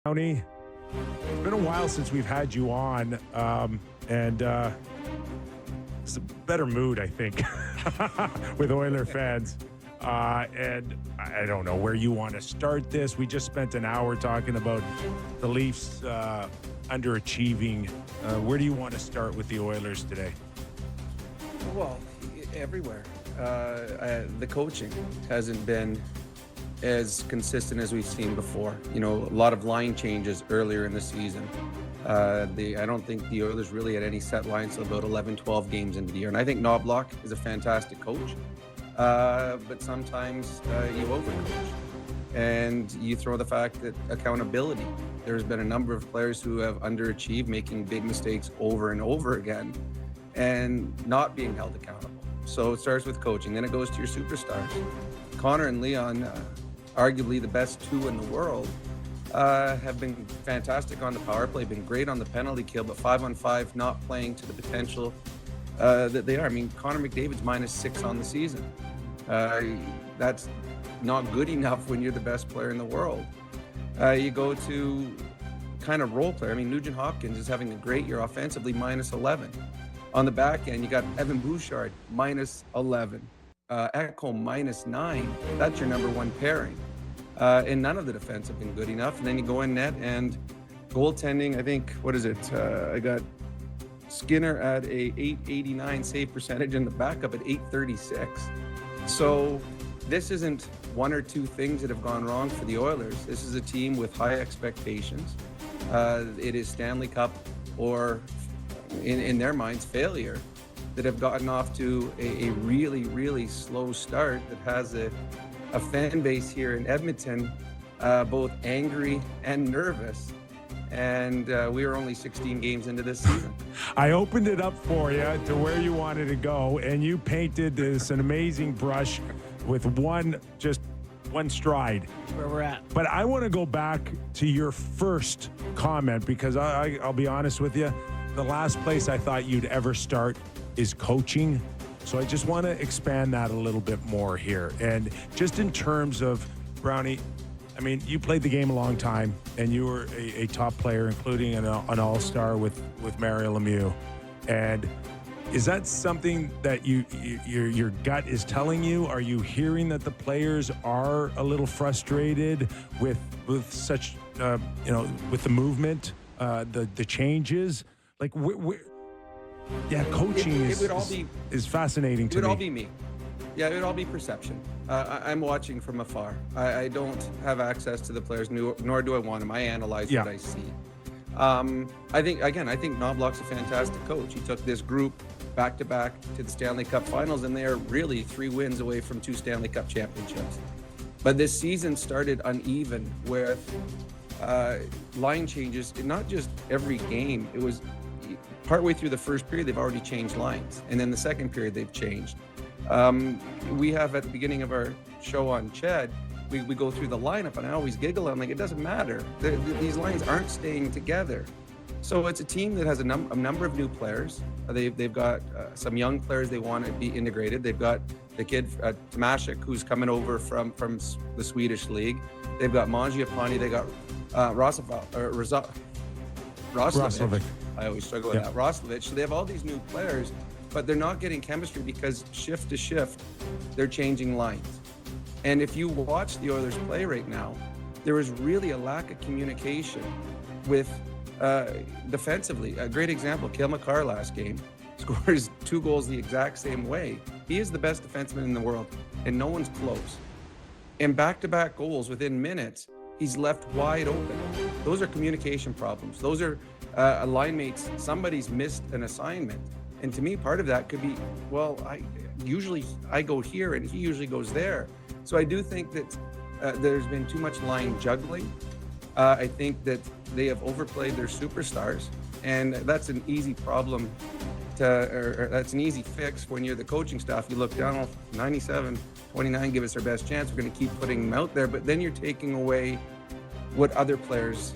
County. It's been a while since we've had you on, and it's a better mood, I think, with Oiler fans. And I don't know where you want to start this. We just spent an hour talking about the Leafs underachieving. Where do you want to start with the Oilers today? Well, everywhere. The coaching hasn't been as consistent as we've seen before. You know, a lot of line changes earlier in the season. I don't think the Oilers really had any set lines till about 11, 12 games into the year. And I think Knobloch is a fantastic coach, but sometimes you overcoach. And you throw the fact that accountability. There's been a number of players who have underachieved, making big mistakes over and over again, and not being held accountable. So it starts with coaching, then it goes to your superstars. Connor and Leon, arguably the best two in the world, have been fantastic on the power play, been great on the penalty kill, but 5-on-5 not playing to the potential that they are. I mean, Connor McDavid's -6 on the season. That's not good enough when you're the best player in the world. You go to kind of role player. I mean, Nugent Hopkins is having a great year offensively, -11. On the back end, you got Evan Bouchard, -11. Ekholm, -9. That's your number one pairing. And none of the defense have been good enough. And then you go in net and goaltending, I think, what is it? I got Skinner at a 889 save percentage and the backup at 836. So this isn't one or two things that have gone wrong for the Oilers. This is a team with high expectations. It is Stanley Cup or, in their minds, failure, that have gotten off to a really, really slow start that has a fan base here in Edmonton, both angry and nervous. And we are only 16 games into this season. I opened it up for you to where you wanted to go, and you painted this an amazing brush with one stride. Where we're at. But I want to go back to your first comment, because I'll be honest with you, the last place I thought you'd ever start is coaching. So I just want to expand that a little bit more here. And just in terms of, Brownie, I mean, you played the game a long time, and you were a top player, including an all-star with Mario Lemieux. And is that something that your gut is telling you? Are you hearing that the players are a little frustrated with such, with the movement, the changes? Like, yeah, coaching is fascinating to me. It would all be me. Yeah, it would all be perception. I'm watching from afar. I don't have access to the players, nor do I want them. I analyze what I see. I think Knobloch's a fantastic coach. He took this group back-to-back to the Stanley Cup Finals, and they are really 3 wins away from 2 Stanley Cup championships. But this season started uneven with line changes, not just every game. It was partway through the first period, they've already changed lines. And then the second period, they've changed. We have at the beginning of our show on Ched, we go through the lineup, and I always giggle. I'm like, it doesn't matter. These lines aren't staying together. So it's a team that has a number of new players. They've got some young players they want to be integrated. They've got the kid Tomashik, who's coming over from the Swedish league. They've got Mangiapane. They got Roslovic. I always struggle with that. Roslovic. So they have all these new players, but they're not getting chemistry because shift to shift, they're changing lines. And if you watch the Oilers play right now, there is really a lack of communication with defensively. A great example, Cale Makar last game scores 2 goals the exact same way. He is the best defenseman in the world, and no one's close. And back-to-back goals within minutes, he's left wide open. Those are communication problems. Those are line mates. Somebody's missed an assignment. And to me, part of that could be, well, I go here and he usually goes there. So I do think that there's been too much line juggling. I think that they have overplayed their superstars, and that's an easy problem or that's an easy fix when you're the coaching staff. You look down, 97-29, give us our best chance. We're going to keep putting them out there, but then you're taking away what other players'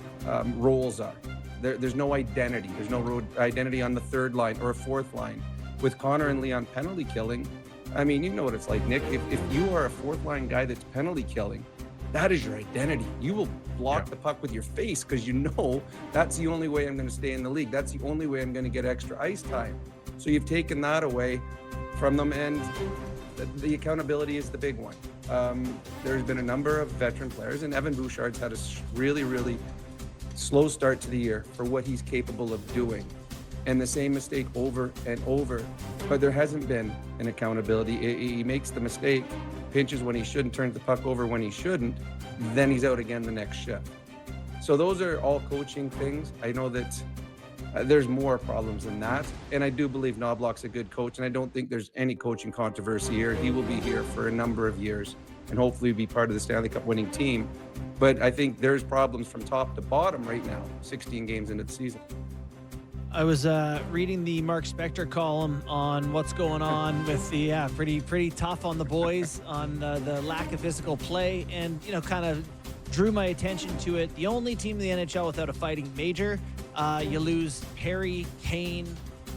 roles are. There's no identity. There's no identity on the third line or a fourth line. With Connor and Leon penalty killing, I mean, you know what it's like, Nick. If you are a fourth line guy that's penalty killing, that is your identity. You will block the puck with your face because you know that's the only way I'm going to stay in the league. That's the only way I'm going to get extra ice time. So you've taken that away from them, and the accountability is the big one. There's been a number of veteran players, and Evan Bouchard's had a really, really slow start to the year for what he's capable of doing. And the same mistake over and over, but there hasn't been an accountability. He makes the mistake, pinches when he shouldn't, turns the puck over when he shouldn't, then he's out again the next shift. So those are all coaching things. I know that there's more problems than that. And I do believe Knobloch's a good coach, and I don't think there's any coaching controversy here. He will be here for a number of years and hopefully be part of the Stanley Cup winning team. But I think there's problems from top to bottom right now, 16 games into the season. I was reading the Mark Spector column on what's going on with the pretty tough on the boys on the lack of physical play, and kind of drew my attention to it. The only team in the NHL without a fighting major. You lose Perry, Kane,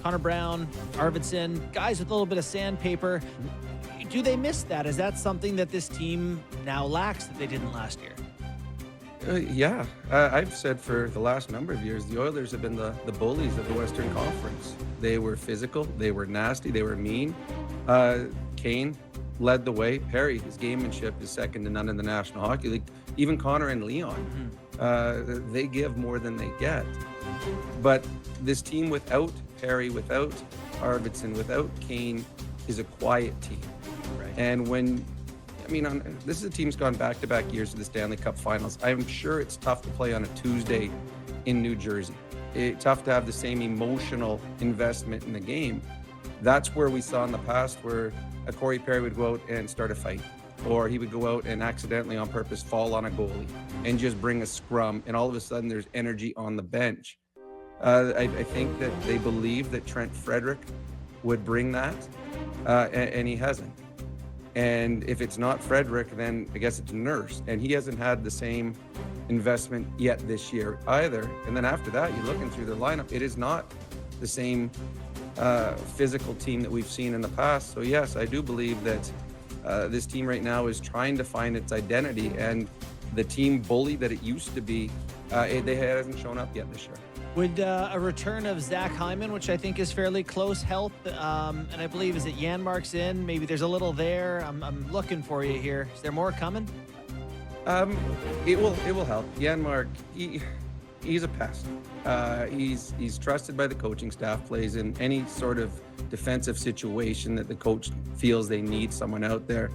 Connor Brown, Arvidsson, guys with a little bit of sandpaper. Do they miss that? Is that something that this team now lacks that they didn't last year? I've said for the last number of years, the Oilers have been the bullies of the Western Conference. They were physical, they were nasty, they were mean. Kane led the way. Perry, his gamemanship is second to none in the National Hockey League. Even Connor and Leon, they give more than they get. But this team without Perry, without Arvidsson, without Kane is a quiet team. Right. And this is a team's gone back-to-back years to the Stanley Cup Finals. I'm sure it's tough to play on a Tuesday in New Jersey. It's tough to have the same emotional investment in the game. That's where we saw in the past where a Corey Perry would go out and start a fight, or he would go out and accidentally on purpose fall on a goalie and just bring a scrum, and all of a sudden there's energy on the bench. I think that they believe that Trent Frederick would bring that, and he hasn't. And if it's not Frederick, then I guess it's Nurse. And he hasn't had the same investment yet this year either. And then after that, you're looking through their lineup, it is not the same physical team that we've seen in the past. So yes, I do believe that this team right now is trying to find its identity, and the team bully that it used to be, it hasn't shown up yet this year. Would a return of Zach Hyman, which I think is fairly close, help? And I believe, is it Janmark's in? Maybe there's a little there. I'm looking for you here. Is there more coming? It will help. Janmark, he's a pest. He's trusted by the coaching staff, plays in any sort of defensive situation that the coach feels they need someone out there.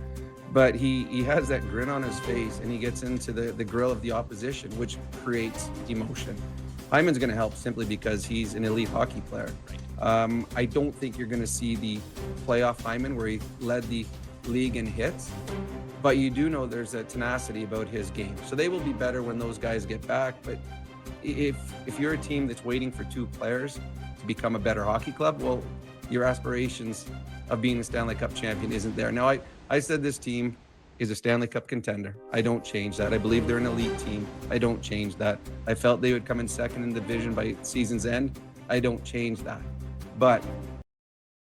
But he has that grin on his face, and he gets into the grill of the opposition, which creates emotion. Hyman's going to help simply because he's an elite hockey player. I don't think you're going to see the playoff Hyman where he led the league in hits, but you do know there's a tenacity about his game. So they will be better when those guys get back. But if you're a team that's waiting for two players to become a better hockey club, well, your aspirations of being a Stanley Cup champion isn't there. Now, I said this team is a Stanley Cup contender. I don't change that. I believe they're an elite team. I don't change that. I felt they would come in second in the division by season's end. I don't change that. But